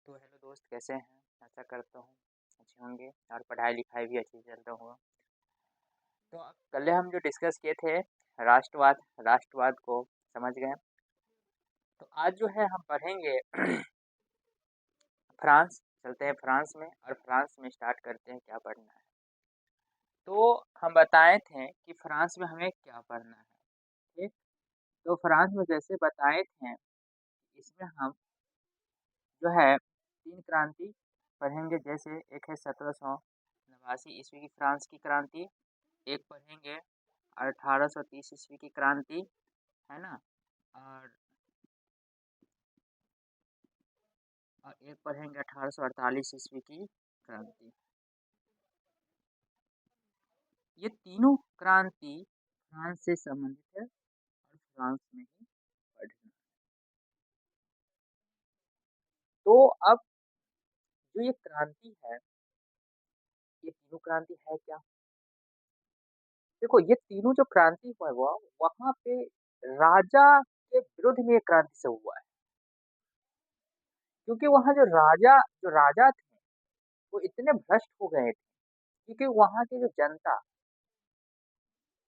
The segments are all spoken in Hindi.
तो हेलो दोस्त, कैसे हैं? आशा करता हूँ अच्छे होंगे और पढ़ाई लिखाई भी अच्छी चल रहा होगा। तो कल हम जो डिस्कस किए थे राष्ट्रवाद राष्ट्रवाद को समझ गए। तो आज जो है हम पढ़ेंगे फ्रांस। चलते हैं फ्रांस में और फ्रांस में स्टार्ट करते हैं क्या पढ़ना है। तो हम बताए थे कि फ्रांस में हमें क्या पढ़ना है। ठीक। तो फ्रांस में जैसे बताए थे इसमें हम जो है 3 क्रांति पढ़ेंगे। जैसे एक है 1789 ईस्वी की फ्रांस की क्रांति, एक पढ़ेंगे 1830 ईस्वी की क्रांति, है ना? और एक पढ़ेंगे 1848 ईस्वी की क्रांति। ये तीनों क्रांति फ्रांस से संबंधित है और फ्रांस में ही पढ़ना। तो अब जो ये क्रांति है, ये तीनों क्रांति है क्या? देखो, ये तीनों जो क्रांति हुआ है वो वहाँ पे राजा के विरुद्ध में ये क्रांति से हुआ है। क्योंकि वहाँ जो राजा थे वो इतने भ्रष्ट हो गए थे, क्योंकि वहाँ की जो जनता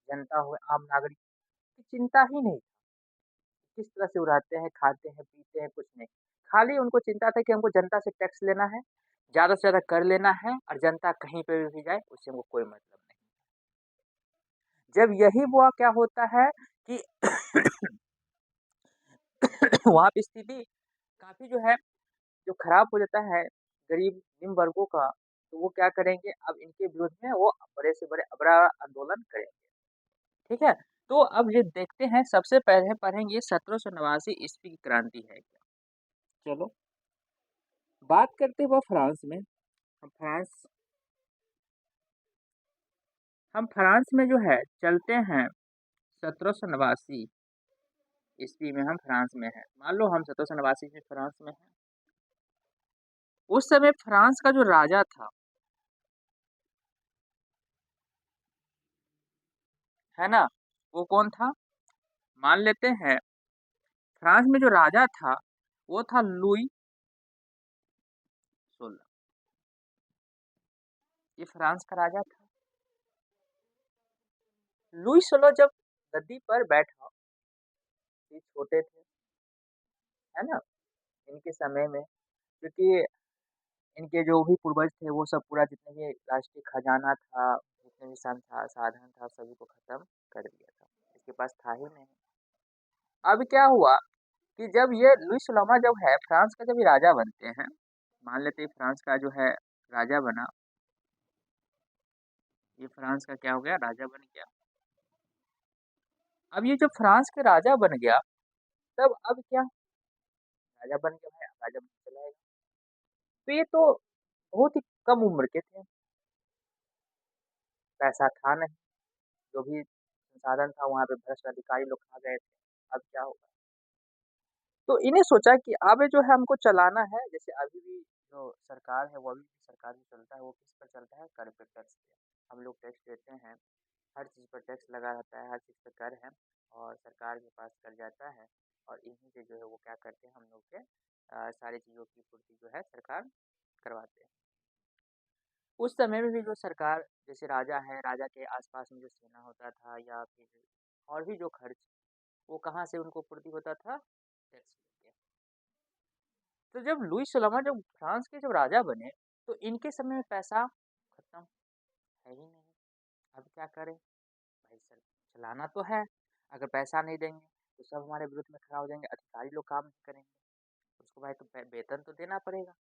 जनता हुए आम नागरिक की चिंता ही नहीं, किस तरह से वो रहते हैं, खाते हैं, पीते हैं, कुछ नहीं। खाली उनको चिंता था कि हमको जनता से टैक्स लेना है, ज़्यादा से ज़्यादा कर लेना है और जनता कहीं पे भी जाए उससे हमको कोई मतलब नहीं। जब यही हुआ क्या होता है कि वहाँ पे स्थिति काफ़ी जो है जो खराब हो जाता है गरीब निम्न वर्गों का, तो वो क्या करेंगे, अब इनके विरोध में वो बड़े से बड़ा आंदोलन करेंगे। ठीक है? तो अब ये देखते हैं, सबसे पहले पढ़ेंगे 1789 ईस्वी की क्रांति है क्या? चलो, बात करते हैं वो फ्रांस में। हम फ्रांस हम फ्रांस में जो है चलते हैं 1789 ईस्वी में हम फ्रांस में हैं। मान लो हम 1789 में फ्रांस में हैं। उस समय फ्रांस का जो राजा था, है ना? वो कौन था? मान लेते हैं फ्रांस में जो राजा था वो था लुई 16। ये फ्रांस का राजा था। लुई 16 जब गद्दी पर बैठा, ये छोटे थे, है ना? इनके समय में, क्योंकि इनके जो भी पूर्वज थे वो सब पूरा जितने भी राष्ट्रीय खजाना था, जितने भी साधन था सभी को खत्म कर दिया था। इसके पास था ही नहीं। अब क्या हुआ कि जब ये लुई सलोमा जब है फ्रांस का जब ये राजा बनते हैं, मान लेते हैं फ्रांस का जो है राजा बना, ये फ्रांस का क्या हो गया, राजा बन गया। अब ये जो फ्रांस का राजा बन गया, तब अब क्या, राजा बन गया भाई, राजा बन के चला गया। तो ये तो बहुत ही कम उम्र के थे, पैसा था नहीं, जो भी संसाधन था वहाँ पे भ्रष्ट अधिकारी लोग खा गए थे। अब क्या होगा? तो इन्हें सोचा कि अब जो है हमको चलाना है, जैसे अभी भी जो सरकार है वो अभी भी सरकार जो चलता है वो किस पर चलता है, कर पे टैक्स पे। हम लोग टैक्स देते हैं, हर चीज़ पर टैक्स लगा रहता है, हर चीज़ पे कर है और सरकार के पास कर जाता है और इन्हीं से जो है वो क्या करते हैं, हम लोग के सारी चीज़ों की पूर्ति जो है सरकार करवाते हैं। उस समय में भी जो सरकार, जैसे राजा है, राजा के आसपास में जो सेना होता था या फिर और भी जो खर्च, वो कहाँ से उनको पूर्ति होता था, टैक्स लेके। तो जब लुई सोलहवां जब फ्रांस के जब राजा बने, तो इनके समय में पैसा खत्म, है ही नहीं। अब क्या करें भाई, सर चलाना तो है, अगर पैसा नहीं देंगे तो सब हमारे विरुद्ध में खड़ा हो जाएंगे, अधिकारी लोग काम नहीं करेंगे, उसको भाई तो वेतन तो देना पड़ेगा।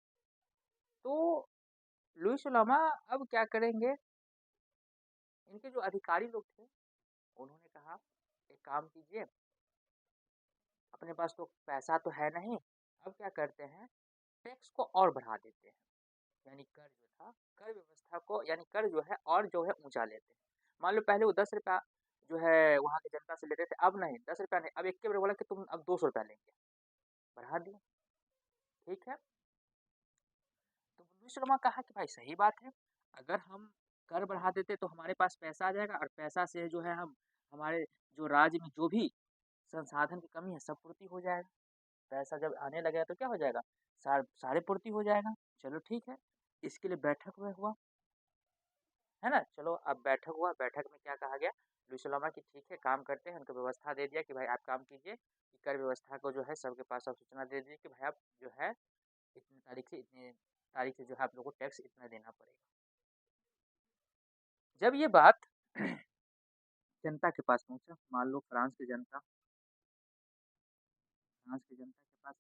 तो लुई सोलहवां अब क्या करेंगे, इनके जो अधिकारी लोग थे उन्होंने कहा एक काम कीजिए, अपने पास तो पैसा तो है नहीं, अब क्या करते हैं, टैक्स को और बढ़ा देते हैं। यानी कर जो था, कर व्यवस्था को, यानी कर जो है और जो है ऊंचा लेते हैं। मान लो पहले वो 10 रुपया जो है वहाँ की जनता से लेते थे, अब नहीं, 10 रुपया नहीं, अब एक के बार बोला कि तुम अब 200 रुपया लेंगे, बढ़ा दिया। ठीक है? तो लुईस शर्मा कहा कि भाई सही बात है, अगर हम कर बढ़ा देते तो हमारे पास पैसा आ जाएगा और पैसा से जो है हम हमारे जो राज्य में जो भी संसाधन की कमी है सब पूर्ति हो जाएगा। पैसा जब आने लगेगा तो क्या हो जाएगा, सारे पूर्ति हो जाएगा। चलो ठीक है, इसके लिए बैठक में हुआ, है ना? चलो अब बैठक हुआ, बैठक में क्या कहा गया, लुईस लामा की ठीक है काम करते हैं, उनको व्यवस्था दे दिया कि भाई आप काम कीजिए, कि कर व्यवस्था को जो है सबके पास आप सूचना दे दीजिए कि भाई आप जो है इतनी तारीख से इतने तारीख से जो है आप लोगों को टैक्स इतना देना पड़ेगा। जब ये बात जनता के पास पहुँचा, मान लो फ्रांस की जनता के पास पहुँचा,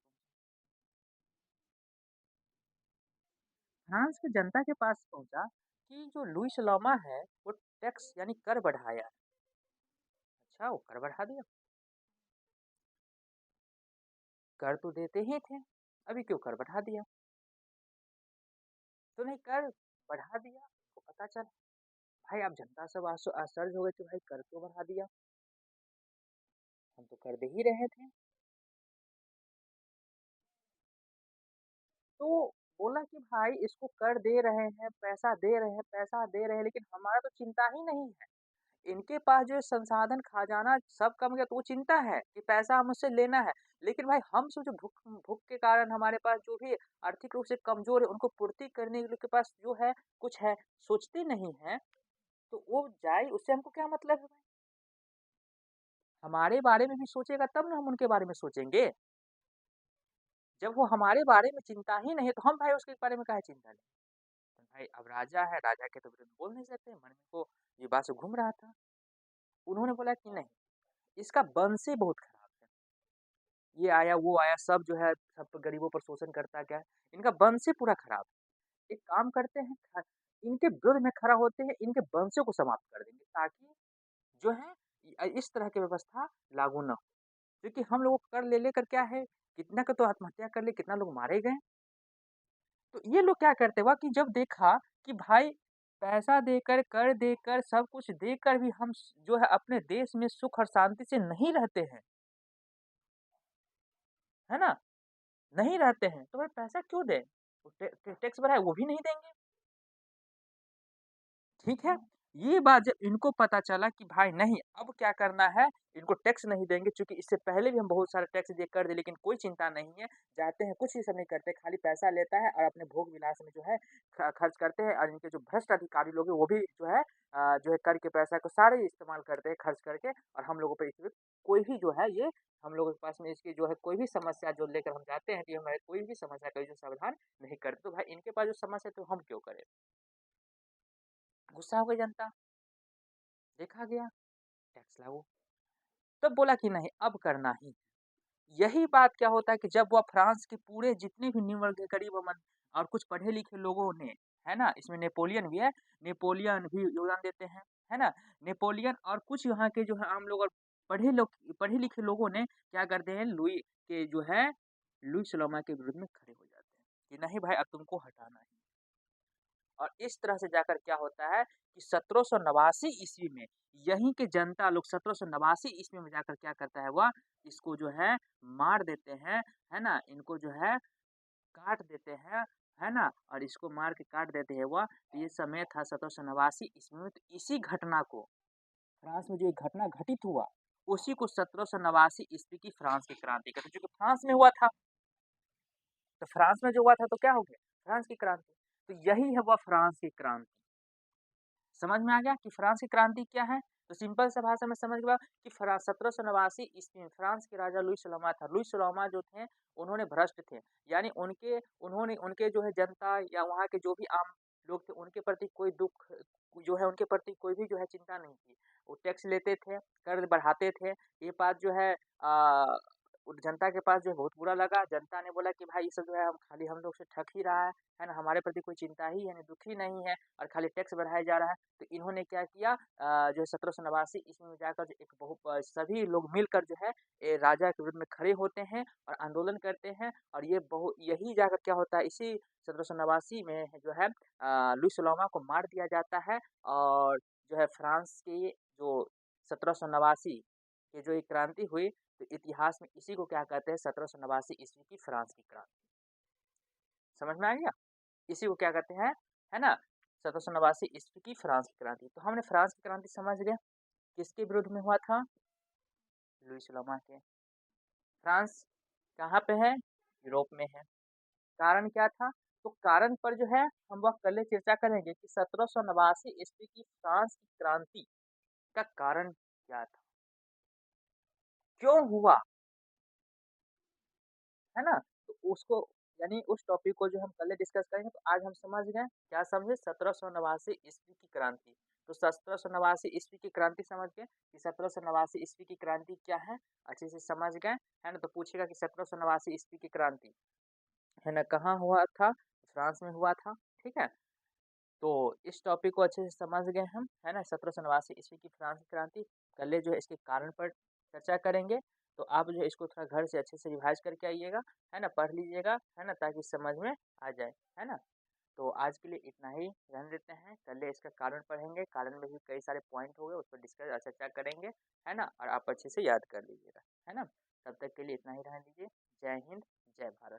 फ्रांस की जनता के पास पहुँचा कि जो लुईस लामा है वो टैक्स यानी कर बढ़ाया है। अच्छा वो कर बढ़ा दिया, कर तो देते ही थे, अभी क्यों कर बढ़ा दिया? तो नहीं कर बढ़ा दिया तो पता चला, भाई आप जनता सब आश्चर्य हो गए कि भाई कर क्यों बढ़ा दिया? हम तो कर दे ही रहे थे। तो बोला कि भाई इसको कर दे रहे हैं, पैसा दे रहे हैं, पैसा दे रहे हैं, लेकिन हमारा तो चिंता ही नहीं है। इनके पास जो है संसाधन खजाना सब कम गया तो वो चिंता है कि पैसा हम उससे लेना है। लेकिन भाई हम सब जो भूख भूख के कारण हमारे पास जो भी आर्थिक रूप से कमज़ोर है उनको पूर्ति करने के पास जो है कुछ है, सोचते नहीं हैं, तो वो जाए उससे हमको क्या मतलब है भाई? हमारे बारे में भी सोचेगा तब ना हम उनके बारे में सोचेंगे। जब वो हमारे बारे में चिंता ही नहीं है तो हम भाई उसके बारे में काहे चिंता लें? तो भाई अब राजा है, राजा के तो विरुद्ध बोल नहीं सकते, मन में को ये बात से घूम रहा था। उन्होंने बोला कि नहीं, इसका वंश ही बहुत खराब है। ये आया, वो आया, सब जो है सब गरीबों पर शोषण करता क्या है, इनका वंश ही पूरा खराब है। एक काम करते हैं इनके विरुद्ध में खड़ा होते हैं, इनके वंशों को समाप्त कर देंगे ताकि जो है इस तरह की व्यवस्था लागू ना हो। क्योंकि हम लोग कर ले लेकर क्या है, कितना का तो आत्महत्या कर लिए, कितना लोग मारे गए। तो ये लोग क्या करते हुआ कि जब देखा कि भाई पैसा देकर, कर देकर, सब कुछ देकर भी हम जो है अपने देश में सुख और शांति से नहीं रहते हैं, है ना? नहीं रहते हैं, तो भाई पैसा क्यों दें? वो टैक्स बढ़ाए वो भी नहीं देंगे। ठीक है? ये बात जब इनको पता चला कि भाई नहीं, अब क्या करना है, इनको टैक्स नहीं देंगे क्योंकि इससे पहले भी हम बहुत सारा टैक्स दिए कर दिए लेकिन कोई चिंता नहीं है। जाते हैं, कुछ ही सब नहीं करते, खाली पैसा लेता है और अपने भोग-विलास में जो है खर्च करते हैं और इनके जो भ्रष्ट अधिकारी लोग हैं वो भी जो है कर के पैसा को सारे इस्तेमाल करते हैं खर्च करके और हम लोगों पे इसमें कोई भी जो है ये हम लोगों के पास में इसकी जो है कोई भी समस्या जो लेकर हम जाते हैं कि हमारे कोई भी समस्या का जो समाधान नहीं करते। तो भाई इनके पास जो समस्या है तो हम क्यों करें? गुस्सा हो गई जनता, देखा गया टैक्स लागू। तब बोला कि नहीं अब करना ही है। यही बात क्या होता है कि जब वह फ्रांस के पूरे जितने भी निम्न वर्ग के गरीब अमन और कुछ पढ़े लिखे लोगों ने, है ना? इसमें नेपोलियन भी है, नेपोलियन भी योगदान देते हैं, है ना? नेपोलियन और कुछ यहाँ के जो है आम लोग और पढ़े लिखे लोगों ने क्या करते हैं लुई सलोमा के विरुद्ध में खड़े हो जाते हैं, कि नहीं भाई अब तुमको हटाना है। और इस तरह से जाकर क्या होता है कि 1789 ईस्वी में यहीं के जनता लोग 1789 ईस्वी में जाकर क्या करता है वह इसको जो है मार देते हैं, है ना? इनको जो है काट देते हैं, है ना? और इसको मार के काट देते हैं वह, तो ये समय था 1789 ईस्वी में। तो इसी घटना को फ्रांस में जो एक घटना घटित हुआ, उसी को 1789 ईस्वी की फ्रांस की क्रांति कहते हैं, क्योंकि फ्रांस में हुआ था। तो फ्रांस में जो हुआ था तो क्या हो गया? फ्रांस की क्रांति। तो यही है वह फ्रांस की क्रांति। समझ में आ गया कि फ्रांस की क्रांति क्या है? तो सिंपल सा भाषा में समझ गया कि 1789 ईस्वी में फ्रांस के राजा लुई सलोमा था। लुई सलोमा जो थे उन्होंने भ्रष्ट थे। यानी उनके जो है जनता या वहाँ के जो भी आम लोग थे उनके प्रति कोई दुःख जो है उनके प्रति कोई भी जो है चिंता नहीं थी। वो टैक्स लेते थे, कर बढ़ाते थे। ये बात जो है जनता के पास जो है बहुत बुरा लगा। जनता ने बोला कि भाई ये सब जो है हम खाली हम लोग से ठग ही रहा है ना? हमारे प्रति कोई चिंता ही है नहीं, दुःख ही नहीं है और खाली टैक्स बढ़ाया जा रहा है। तो इन्होंने क्या किया जो है 1789 ईस्वी में जाकर जो एक सभी लोग मिलकर जो है राजा के विरुद्ध में खड़े होते हैं और आंदोलन करते हैं और यही जाकर क्या होता है इसी 1789 में जो है लुई सलोमा को मार दिया जाता है और जो है फ्रांस के जो 1789 की जो ये क्रांति हुई तो इतिहास में इसी को क्या कहते हैं 1789 ईस्वी की फ्रांस की क्रांति। समझ में आ गया? इसी को क्या कहते हैं, है ना? 1789 ईस्वी की फ्रांस की क्रांति। तो हमने फ्रांस की क्रांति समझ गए, किसके विरुद्ध में हुआ था? लुई सलोमा के। फ्रांस कहाँ पे है? यूरोप में है। कारण क्या था? तो कारण पर जो है हम वह कल चर्चा करेंगे कि 1789 ईस्वी की फ्रांस की क्रांति का कारण क्या था? क्यों हुआ? है ना? तो उसको यानी उस टॉपिक को जो हम कल डिस्कस करेंगे तो आज हम समझ गए, क्या समझे? 1789 ईस्वी की क्रांति। तो 1789 ईस्वी की क्रांति समझ गए कि 1789 ईस्वी की क्रांति क्या है? अच्छे से समझ गए, है ना? तो पूछेगा कि 1789 ईस्वी की क्रांति, है ना, कहाँ हुआ था? फ्रांस में हुआ था, ठीक है? तो इस टॉपिक को अच्छे से समझ गए हम, है ना? 1789 ईस्वी की फ्रांस की क्रांति, कल जो है इसके कारण पर चर्चा करेंगे। तो आप जो है इसको थोड़ा घर से अच्छे से रिवाइज़ करके आइएगा, है ना? पढ़ लीजिएगा, है ना? ताकि समझ में आ जाए, है ना? तो आज के लिए इतना ही रहने देते हैं, कल इसका कारण पढ़ेंगे, कारण में भी कई सारे पॉइंट हो गए, उस पर डिस्कस चर्चा करेंगे, है ना? और आप अच्छे से याद कर लीजिएगा, है ना? तब तक के लिए इतना ही रहने दीजिए। जय हिंद, जय भारत।